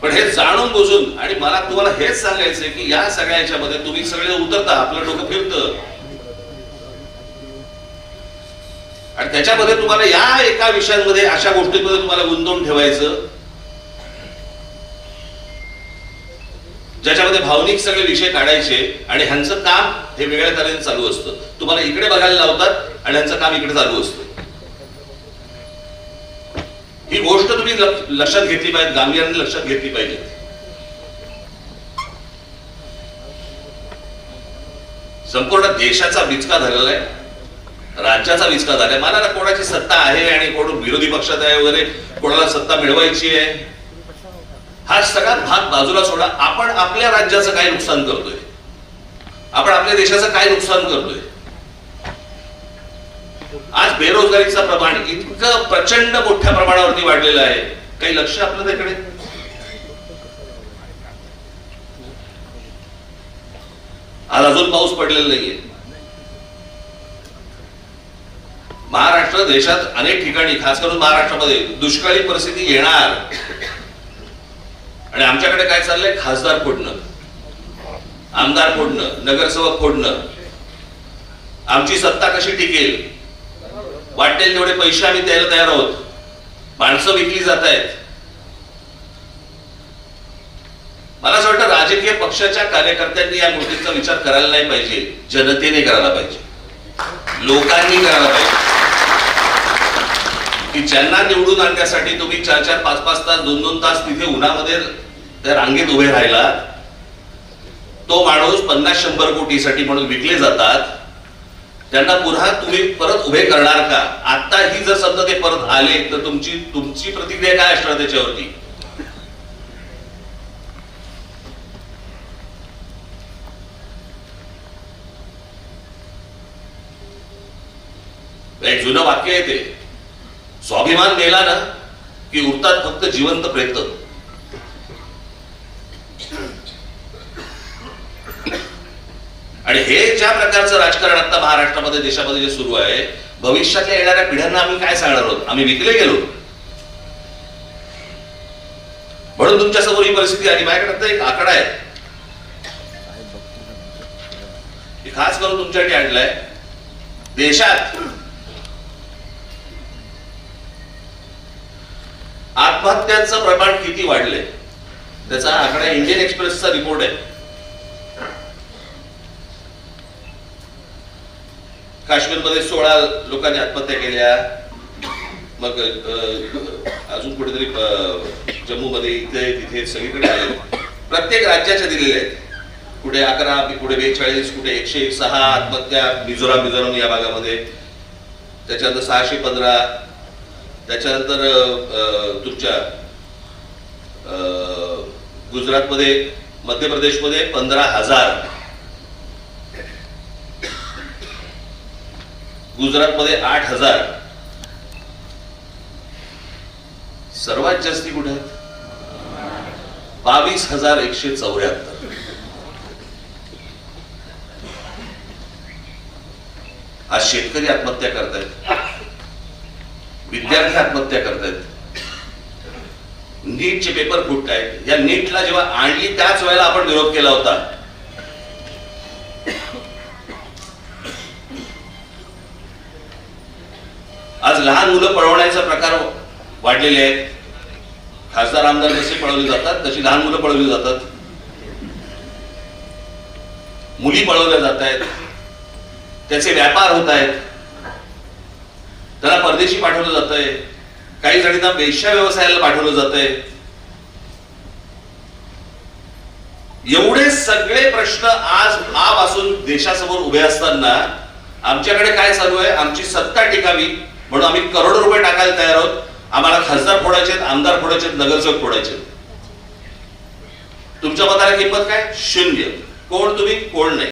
पण हे जाणून बुजून, आणि मला तुम्हाला हेच सांगायचंय की या सगळ्याच्या मध्ये तुम्ही सगळे उतरता, आपलं डोकं फिरतं, आणि त्याच्यामध्ये तुम्हाला या एका विषयांमध्ये अशा गोष्टींमध्ये तुम्हाला गुंतवून ठेवायचं ज्याच्यामध्ये भावनिक सगळे विषय काढायचे, आणि ह्यांचं काम हे वेगळ्या तऱ्हेने चालू असतं. तुम्हाला इकडे बघायला लावतात आणि ह्यांचं काम इकडे चालू असतं. ही गोष्ट तुम्ही लक्षात घेतली पाहिजे, गांभीर्याने लक्षात घेतली पाहिजे. संपूर्ण देशाचा विचका झालेला आहे, राज्याचा विचका झालाय. मला ना कोणाची सत्ता आहे आणि कोण विरोधी पक्षात आहे वगैरे, कोणाला सत्ता मिळवायची आहे, हा सगळा भाग बाजूला सोडा. आपण आपल्या राज्याचं काय नुकसान करतोय, आपण आपल्या देशाचं काय नुकसान करतोय. आज बेरोजगारीचं प्रमाण इतकं प्रचंड मोठ्या प्रमाणावरती वाढलेलं आहे, काही लक्ष आपलं त्याकडे. आज अजून पाऊस पडलेला नाहीये. महाराष्ट्र देशात अनेक ठिकाणी, खास करून महाराष्ट्रामध्ये दुष्काळी परिस्थिती येणार, आणि आमच्याकडे काय चाललंय, खासदार फोडणं, आमदार फोडणं, नगरसेवक फोडणं. आमची सत्ता कशी टिकेल, वाटेल तेवढे पैसे आम्ही द्यायला तयार आहोत, माणसं विकली जात आहेत. मला असं वाटतं राजकीय पक्षाच्या कार्यकर्त्यांनी या गोष्टीचा विचार करायला नाही पाहिजे, जनतेने करायला पाहिजे, लोकांनी करायला पाहिजे. की ज्यांना निवडून आणण्यासाठी तुम्ही 4-4, 5-5 तास, 2-2 तास तिथे उन्हामध्ये त्या रांगेत उभे राहिला, तो माणूस 50-100 कोटीसाठी म्हणून विकले जातात, त्यांना पुन्हा तुम्ही परत उभे करणार का? आता ही जर समजा ते परत आले तर तुमची प्रतिक्रिया काय असणार त्याच्यावरती? एक जुनं वाक्य आहे ते, स्वाभिमान मेला ना की उरतात फक्त जिवंत प्रेत. आणि हे ज्या प्रकारचं राजकारण आता महाराष्ट्रामध्ये, देशामध्ये जे सुरू आहे, भविष्यातल्या येणाऱ्या पिढ्यांना आम्ही काय सांगणार आहोत? आम्ही विकले गेलो म्हणून तुमच्या समोर ही परिस्थिती आली. माझ्याकडे एक आकडा आहे, खास करून तुमच्यासाठी आणलाय. देशात आत्महत्यांचं प्रमाण किती वाढलंय त्याचा आकडा इंडियन एक्सप्रेसचा रिपोर्ट आहे. काश्मीरमध्ये 16 लोकांनी आत्महत्या केल्या, मग अजून कुठेतरी जम्मूमध्ये, इथे तिथे सगळीकडे आले. प्रत्येक राज्याच्या दिलेल्या आहेत, कुठे 11, कुठे 42, कुठे 106 आत्महत्या. मिझोराम या भागामध्ये, त्याच्यानंतर 615, त्याच्यानंतर तुमच्या गुजरातमध्ये, मध्य प्रदेशमध्ये 15,000, गुजरातमध्ये 8,000. सर्वात जास्ती कुठे आहेत? 22,174. आज शेतकरी आत्महत्या करतायत, विद्यार्थी आत्महत्या करतायत, नीटचे पेपर फुटत आहेत. या नीटला जेव्हा आणली त्याच वेळेला आपण विरोध केला होता. आज लहान मुलं पळवण्याचा प्रकार वाढलेले आहेत. खासदार आमदार जसे पळवले जातात तशी लहान मुलं पळवली जातात, मुली पळवल्या जात आहेत, त्याचे व्यापार होत आहेत, त्यांना परदेशी पाठवलं जात आहे, काही जणींना वेश्या व्यवसायाला पाठवलं जात आहे. एवढे सगळे प्रश्न आज आपासून देशासमोर उभे असताना आमच्याकडे काय चालू आहे? आमची सत्ता टिकावी म्हणून आम्ही करोडो रुपये टाकायला तयार आहोत. आम्हाला खासदार फोडायचे, आमदार फोडायचे, नगरसेवक फोडायचे. तुमच्या मताला किंमत काय? 0. कोण तुम्ही, कोण नाही.